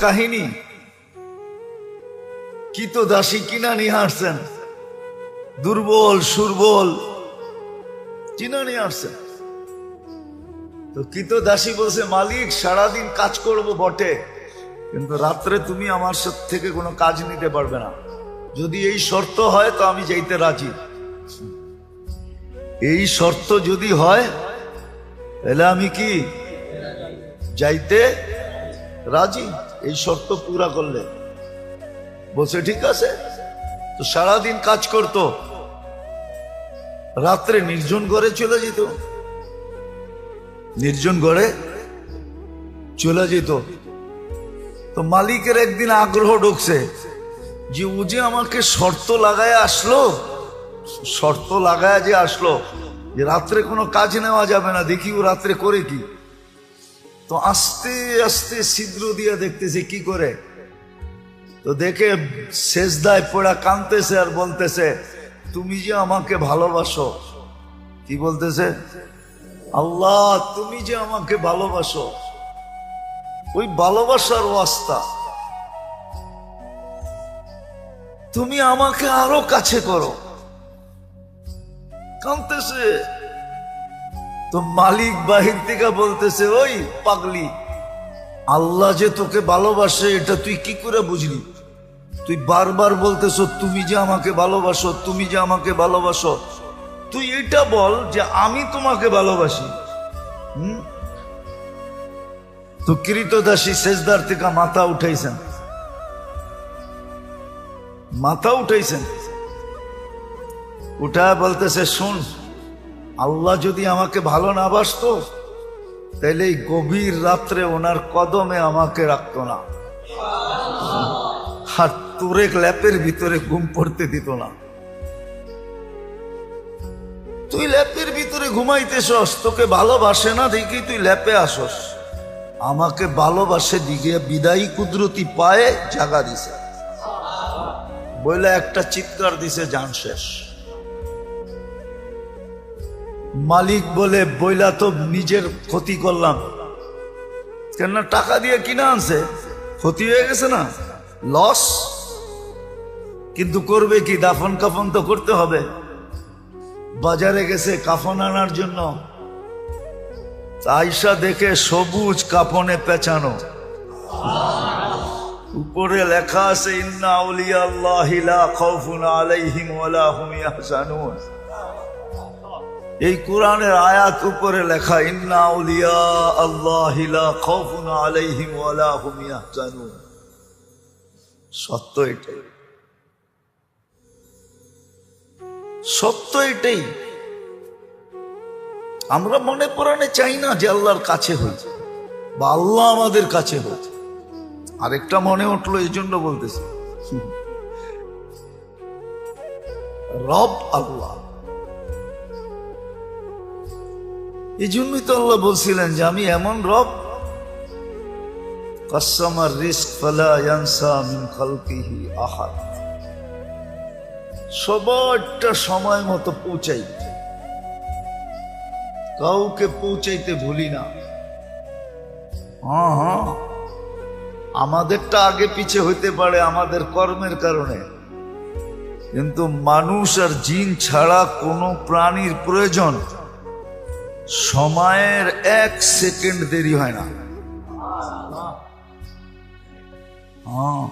কাহিনী। কৃতদাসী কিনা নিয়ে আসছেন, দুর্বল সুরবল কিনা নিয়ে আসছেন। তো কৃতদাসী বলছে, মালিক সারাদিন কাজ করবো বটে, কিন্তু রাত্রে তুমি আমার থেকে কোনো কাজ নিতে পারবে না। যদি এই শর্ত হয় তো আমি যাইতে রাজি। এই শর্ত যদি হয় তাহলে আমি কি যাইতে রাজি, এই শর্ত পুরা করলে। বলছে ঠিক আছে। তো সারাদিন কাজ করতো, রাত্রে নির্জন ঘরে চলে যেত, নির্জন ঘরে চলে যেত। তো মালিকের একদিন আগ্রহ ঢুকছে যে ও যে আমাকে শর্ত লাগায় আসলো, শর্ত লাগায় যে আসলো যে রাত্রে কোনো কাজ নেওয়া যাবে না, দেখি ও রাত্রে করে কি। তো আস্তে আস্তে ছিদ্র দিয়ে দেখতেছে কি করে। তো দেখে সেজদায় পড়া কাঁদতেছে আর বলতেছে, তুমি যে আমাকে ভালোবাসো। কি বলতেছে? আল্লাহ তুমি যে আমাকে ভালোবাসো, ওই ভালোবাসার ওয়াস্তা তুমি আমাকে আরো কাছে করো। কাঁদতেছে। তো মালিক বাহির থেকে বলতেছে, ওই পাগলি, আল্লাহ যে তোকে ভালোবাসে এটা তুই কি করে বুঝলি? তুই বারবার বলতেছ তুমি যে আমাকে ভালোবাসো, তুমি যে আমাকে ভালোবাসো। তুই এটা বল যে আমি তোমাকে ভালোবাসি। তো কৃতদাসী সেজদার থেকে মাথা উঠাইছেন, মাথা উঠাইছেন, উঠায় বলতেছে, শুন, আল্লাহ যদি আমাকে ভালো না বাসতো তাহলে এই গভীর রাত্রে ওনার কদমে আমাকে রাখতো না, আর তোরে ল্যাপের ভিতরে ঘুম পড়তে দিত না। তুই ল্যাপের ভিতরে ঘুমাইতেছস, তোকে ভালোবাসে না দেখি তুই ল্যাপে আসস। আমাকে ভালোবাসে দিকে বিদায়ী কুদরতি পায়ে জাগা দিছে বইলা একটা চিৎকার দিছে, জান শেষ। মালিক বলে, বইলা তো নিজের ক্ষতি করলাম, কেন টাকা দিয়ে কিনা আনছে, ক্ষতি হয়ে গেছে না, লস। কিন্তু করবে কি, দাফন কাফন তো করতে হবে। বাজারে গেছে কাফন আনার জন্য, আয়সা দেখে সবুজ কাফনে পেঁচানো, উপরে লেখা আছে, ইন্না আউলিয়া আল্লাহি লা খাউফুন আলাইহিম ওয়ালা হুম ইয়াহজানুন। এই কোরআনের আয়াত উপরে লেখা, ইন্না আউলিয়া আল্লাহি লা খাউফুন আলাইহিম ওয়ালা হুম ইয়াহজানুন। সত্য এটাই, সত্য এটাই। আমরা মনে প্রাণে চাই না যে আল্লাহর কাছে হয়েছে বা আল্লাহ আমাদের কাছে হয়েছে। আরেকটা মনে উঠলো, এই জন্য বলতেছি, রব আল্লাহ। এই জন্যই তো আল্লাহ বলছিলেন যে আমি এমন রব, কাসসামার রিজক ফালা ইয়ানসা মিন খালকিহি আহাদ। সবারটা সময় মতো পৌঁছাই, কাউকে পৌঁছাইতে ভুলি না। হ্যাঁ, আমাদেরটা আগে পিছে হইতে পারে আমাদের কর্মের কারণে, কিন্তু মানুষ আর জিন ছাড়া কোনো প্রাণীর প্রয়োজন সময়ের 1 সেকেন্ড দেরি হয় না। হ্যাঁ,